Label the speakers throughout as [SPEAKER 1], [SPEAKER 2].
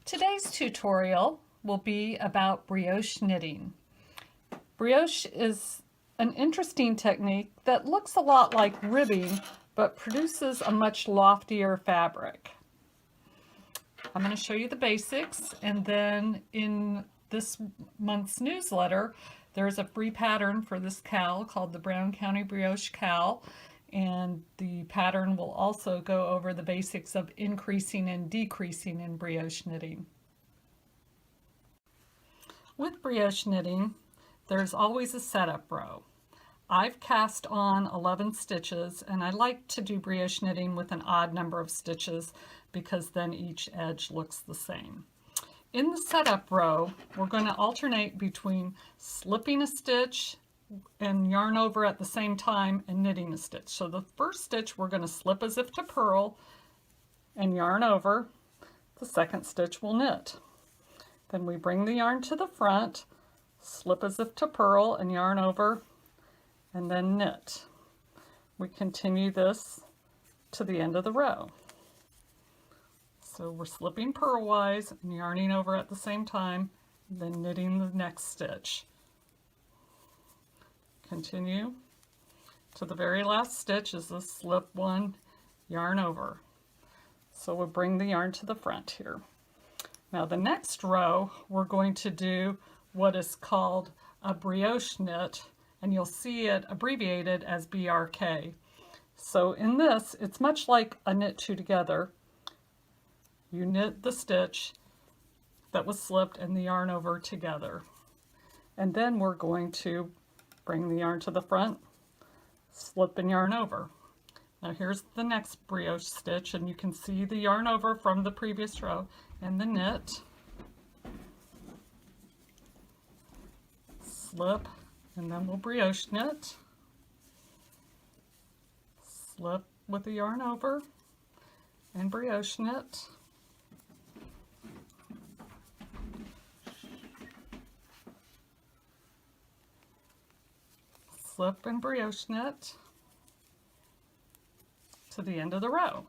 [SPEAKER 1] Today's tutorial will be about brioche knitting. Brioche is an interesting technique that looks a lot like ribbing but produces a much loftier fabric. I'm going to show you the basics, and then in this month's newsletter there's a free pattern for this cowl called the Brown County Brioche Cowl, and the pattern will also go over the basics of increasing and decreasing in brioche knitting. With brioche knitting, there's always a setup row. I've cast on 11 stitches, and I like to do brioche knitting with an odd number of stitches because then each edge looks the same. In the setup row, we're going to alternate between slipping a stitch and yarn over at the same time and knitting a stitch. So the first stitch we're going to slip as if to purl and yarn over. The second stitch we'll knit. Then we bring the yarn to the front, slip as if to purl and yarn over, and then knit. We continue this to the end of the row. So we're slipping purlwise and yarning over at the same time, then knitting the next stitch. Continue to the very last stitch is a slip one, yarn over. So we'll bring the yarn to the front here. Now the next row we're going to do what is called a brioche knit, and you'll see it abbreviated as BRK. So in this, it's much like a knit two together. You knit the stitch that was slipped and the yarn over together. And then we're going to bring the yarn to the front, slip and yarn over. Now here's the next brioche stitch, and you can see the yarn over from the previous row, and the knit, slip, and then we'll brioche knit, slip with the yarn over, and brioche knit, slip and brioche knit to the end of the row.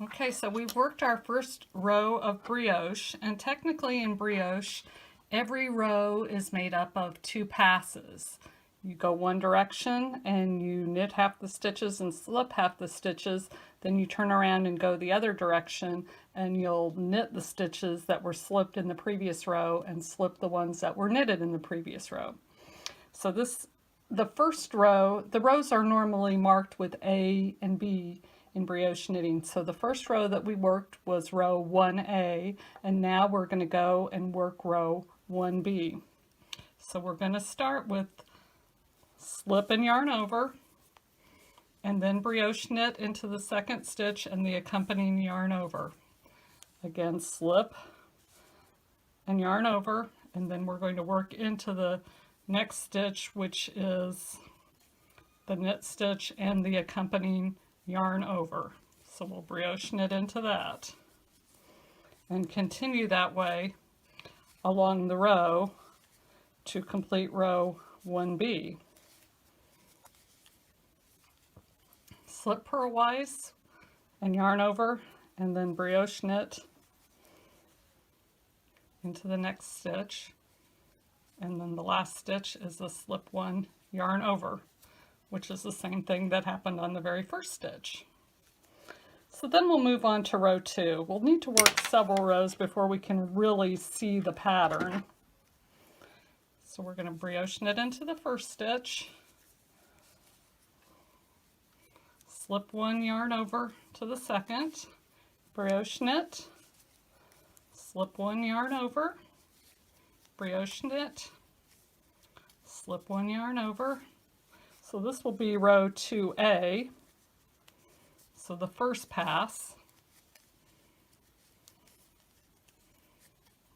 [SPEAKER 1] Okay, so we've worked our first row of brioche, and technically in brioche, every row is made up of two passes. You go one direction and you knit half the stitches and slip half the stitches, then you turn around and go the other direction and you'll knit the stitches that were slipped in the previous row and slip the ones that were knitted in the previous row. So the first row, the rows are normally marked with A and B in brioche knitting. So the first row that we worked was row 1A, and now we're going to go and work row 1B. So we're going to start with slip and yarn over, and then brioche knit into the second stitch and the accompanying yarn over. Again, slip and yarn over, and then we're going to work into the next stitch, which is the knit stitch and the accompanying yarn over. So we'll brioche knit into that and continue that way along the row to complete row 1B. Slip purlwise and yarn over, and then brioche knit into the next stitch, and then the last stitch is the slip one, yarn over, which is the same thing that happened on the very first stitch. So then we'll move on to row 2. We'll need to work several rows before we can really see the pattern. So we're going to brioche knit into the first stitch, slip one, yarn over to the second, brioche knit, slip one, yarn over, brioche knit, slip one, yarn over. So this will be row 2A. So the first pass,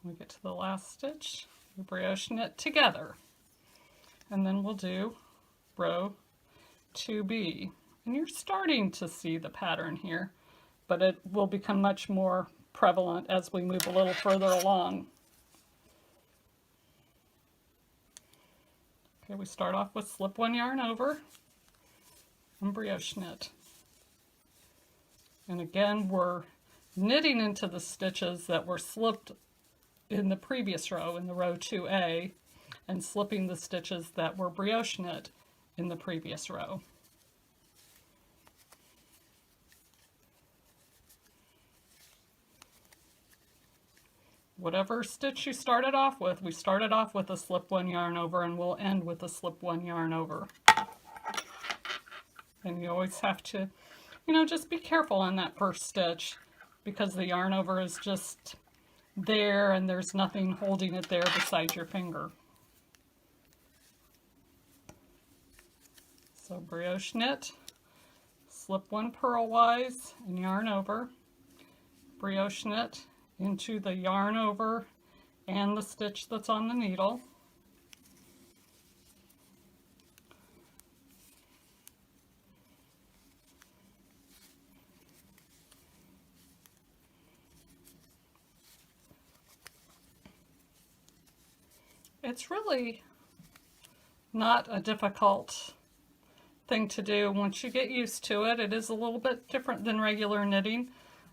[SPEAKER 1] we get to the last stitch, we brioche knit together, and then we'll do row 2B. And you're starting to see the pattern here, but it will become much more prevalent as we move a little further along. Okay, we start off with slip one, yarn over, and brioche knit. And again, we're knitting into the stitches that were slipped in the previous row, in the row 2A, and slipping the stitches that were brioche knit in the previous row. Whatever stitch you started off with, we started off with a slip one yarn over and we'll end with a slip one yarn over. And you always have to, you know, just be careful on that first stitch because the yarn over is just there and there's nothing holding it there besides your finger. So brioche knit, slip one purlwise and yarn over, brioche knit into the yarn over and the stitch that's on the needle. It's really not a difficult thing to do once you get used to it. It is a little bit different than regular knitting,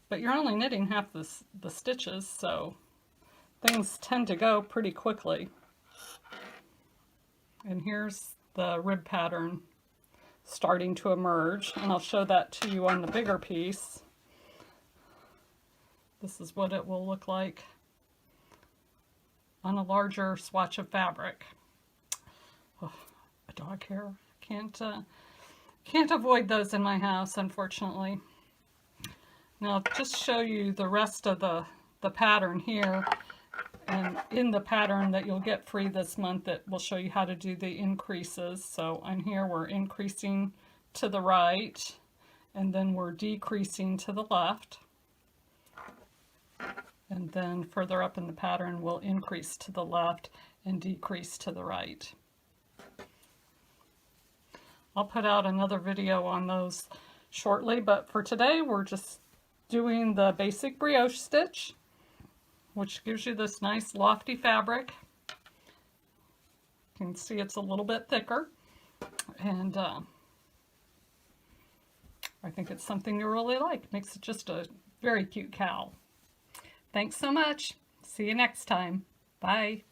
[SPEAKER 1] but you're only knitting half the stitches, so things tend to go pretty quickly. And here's the rib pattern starting to emerge, and I'll show that to you on the bigger piece. This is what it will look like on a larger swatch of fabric. Oh, a dog hair. Can't avoid those in my house, unfortunately. Now, just show you the rest of the pattern here, and in the pattern that you'll get free this month, it will show you how to do the increases. So on here, we're increasing to the right, and then we're decreasing to the left. And then further up in the pattern, we'll increase to the left and decrease to the right. I'll put out another video on those shortly, but for today, we're just doing the basic brioche stitch, which gives you this nice lofty fabric. You can see it's a little bit thicker, and I think it's something you really like. Makes it just a very cute cowl. Thanks so much. See you next time. Bye.